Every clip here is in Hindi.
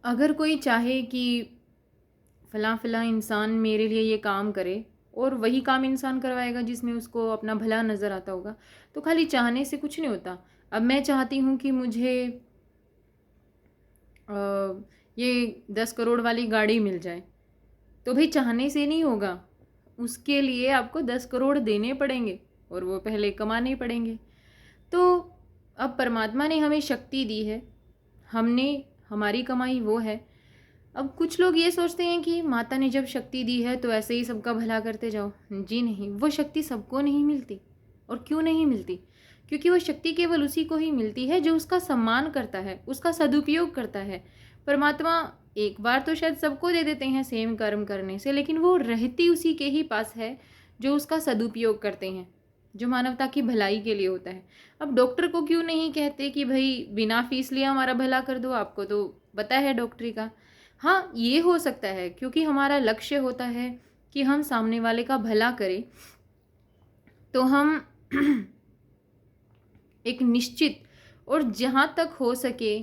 अगर कोई चाहे कि फ़लाँ फ़लाँ इंसान मेरे लिए ये काम करे और वही काम इंसान करवाएगा जिसमें उसको अपना भला नज़र आता होगा, तो खाली चाहने से कुछ नहीं होता। अब मैं चाहती हूँ कि मुझे ये 10 करोड़ वाली गाड़ी मिल जाए, तो भाई चाहने से नहीं होगा। उसके लिए आपको 10 करोड़ देने पड़ेंगे और वो पहले कमाने पड़ेंगे। तो अब परमात्मा ने हमें शक्ति दी है, हमने हमारी कमाई वो है। अब कुछ लोग ये सोचते हैं कि माता ने जब शक्ति दी है तो ऐसे ही सबका भला करते जाओ। जी नहीं, वो शक्ति सबको नहीं मिलती। और क्यों नहीं मिलती? क्योंकि वो शक्ति केवल उसी को ही मिलती है जो उसका सम्मान करता है, उसका सदुपयोग करता है। परमात्मा एक बार तो शायद सबको दे देते हैं सेम कर्म करने से, लेकिन वो रहती उसी के ही पास है जो उसका सदुपयोग करते हैं, जो मानवता की भलाई के लिए होता है। अब डॉक्टर को क्यों नहीं कहते कि भाई बिना फीस लिए हमारा भला कर दो, आपको तो पता है डॉक्टरी का। हाँ, ये हो सकता है क्योंकि हमारा लक्ष्य होता है कि हम सामने वाले का भला करें, तो हम एक निश्चित और जहाँ तक हो सके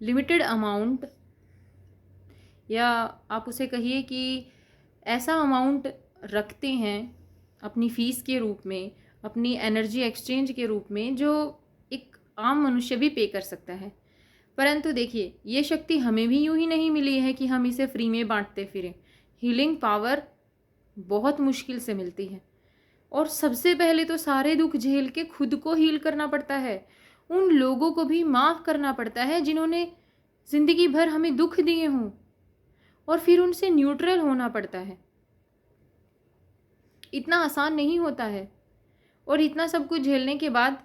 लिमिटेड अमाउंट, या आप उसे कहिए कि ऐसा अमाउंट रखते हैं अपनी फ़ीस के रूप में, अपनी एनर्जी एक्सचेंज के रूप में, जो एक आम मनुष्य भी पे कर सकता है। परंतु देखिए, ये शक्ति हमें भी यूं ही नहीं मिली है कि हम इसे फ्री में बांटते फिरें। हीलिंग पावर बहुत मुश्किल से मिलती है, और सबसे पहले तो सारे दुख झेल के खुद को हील करना पड़ता है। उन लोगों को भी माफ़ करना पड़ता है जिन्होंने ज़िंदगी भर हमें दुख दिए हों, और फिर उनसे न्यूट्रल होना पड़ता है। इतना आसान नहीं होता है। और इतना सब कुछ झेलने के बाद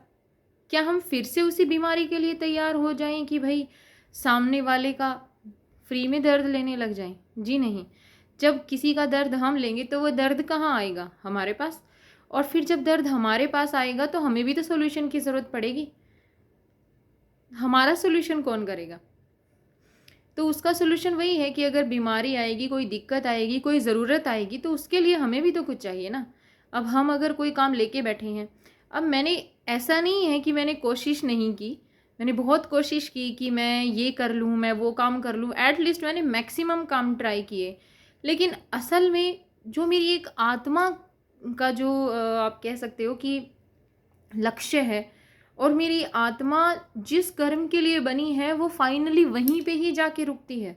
क्या हम फिर से उसी बीमारी के लिए तैयार हो जाएं कि भाई सामने वाले का फ्री में दर्द लेने लग जाएं? जी नहीं। जब किसी का दर्द हम लेंगे तो वो दर्द कहाँ आएगा? हमारे पास। और फिर जब दर्द हमारे पास आएगा तो हमें भी तो सोल्यूशन की ज़रूरत पड़ेगी। हमारा सोल्यूशन कौन करेगा? तो उसका सोल्यूशन वही है कि अगर बीमारी आएगी, कोई दिक्कत आएगी, कोई ज़रूरत आएगी, तो उसके लिए हमें भी तो कुछ चाहिए ना। अब हम अगर कोई काम लेके बैठे हैं, अब मैंने, ऐसा नहीं है कि मैंने कोशिश नहीं की, मैंने बहुत कोशिश की कि मैं ये कर लूँ, मैं वो काम कर लूँ, एटलीस्ट मैंने मैक्सिमम काम ट्राई किए। लेकिन असल में जो मेरी एक आत्मा का जो आप कह सकते हो कि लक्ष्य है, और मेरी आत्मा जिस कर्म के लिए बनी है वो फाइनली वहीं पे ही जाके रुकती है।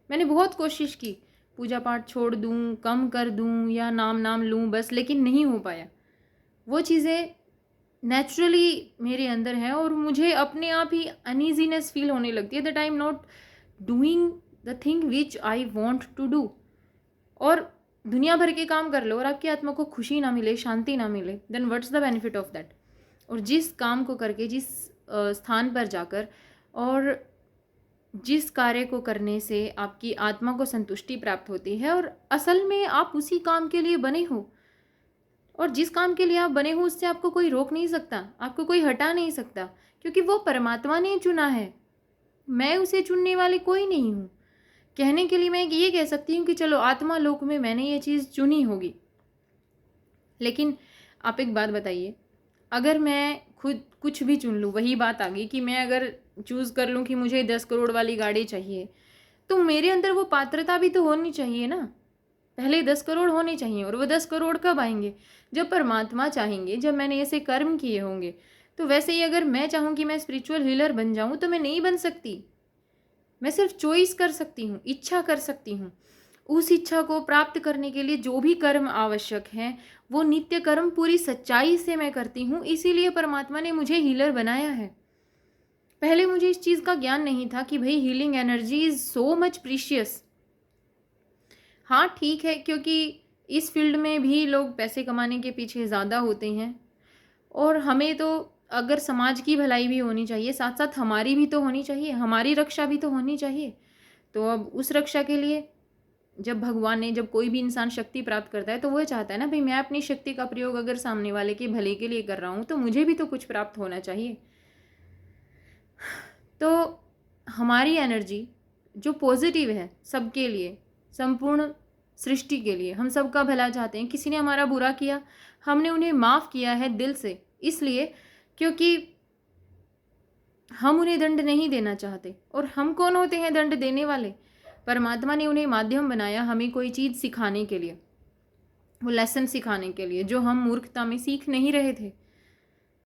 मैंने बहुत कोशिश की, पूजा पाठ छोड़ दूँ, कम कर दूँ, या नाम नाम लूँ बस, लेकिन नहीं हो पाया। वो चीज़ें नेचुरली मेरे अंदर हैं और मुझे अपने आप ही अनईजीनेस फील होने लगती है that I am not doing the thing which I want to do. और दुनिया भर के काम कर लो और आपकी आत्मा को खुशी ना मिले, शांति ना मिले, then what's the benefit of that? और जिस काम को करके, जिस स्थान पर जाकर, और जिस कार्य को करने से आपकी आत्मा को संतुष्टि प्राप्त होती है, और असल में आप उसी काम के लिए बने हो, और जिस काम के लिए आप बने हो उससे आपको कोई रोक नहीं सकता, आपको कोई हटा नहीं सकता, क्योंकि वो परमात्मा ने चुना है। मैं उसे चुनने वाली कोई नहीं हूँ। कहने के लिए मैं ये कह सकती हूँ कि चलो आत्मा लोक में मैंने ये चीज़ चुनी होगी। लेकिन आप एक बात बताइए, अगर मैं खुद कुछ भी चुन लूँ, वही बात आ गई कि मैं अगर चूज़ कर लूँ कि मुझे 10 करोड़ वाली गाड़ी चाहिए, तो मेरे अंदर वो पात्रता भी तो होनी चाहिए ना। पहले 10 करोड़ होने चाहिए, और वो 10 करोड़ कब आएंगे? जब परमात्मा चाहेंगे, जब मैंने ऐसे कर्म किए होंगे। तो वैसे ही अगर मैं चाहूँ कि मैं स्पिरिचुअल हीलर बन जाऊँ तो मैं नहीं बन सकती। मैं सिर्फ चॉइस कर सकती हूँ, इच्छा कर सकती हूँ। उस इच्छा को प्राप्त करने के लिए जो भी कर्म आवश्यक हैं, वो नित्य कर्म पूरी सच्चाई से मैं करती हूँ। इसीलिए परमात्मा ने मुझे हीलर बनाया है। पहले मुझे इस चीज़ का ज्ञान नहीं था कि भाई healing energy is so much precious. हाँ ठीक है, क्योंकि इस फील्ड में भी लोग पैसे कमाने के पीछे ज़्यादा होते हैं, और हमें तो अगर समाज की भलाई भी होनी चाहिए, साथ साथ हमारी भी तो होनी चाहिए, हमारी रक्षा भी तो होनी चाहिए। तो अब उस रक्षा के लिए जब भगवान ने, जब कोई भी इंसान शक्ति प्राप्त करता है तो वो चाहता है ना भाई मैं अपनी शक्ति का प्रयोग अगर सामने वाले के भले के लिए कर रहा हूँ तो मुझे भी तो कुछ प्राप्त होना चाहिए। तो हमारी एनर्जी जो पॉजिटिव है सबके लिए, संपूर्ण सृष्टि के लिए, हम सबका भला चाहते हैं। किसी ने हमारा बुरा किया, हमने उन्हें माफ़ किया है दिल से, इसलिए क्योंकि हम उन्हें दंड नहीं देना चाहते। और हम कौन होते हैं दंड देने वाले? परमात्मा ने उन्हें माध्यम बनाया हमें कोई चीज़ सिखाने के लिए, वो लेसन सिखाने के लिए जो हम मूर्खता में सीख नहीं रहे थे।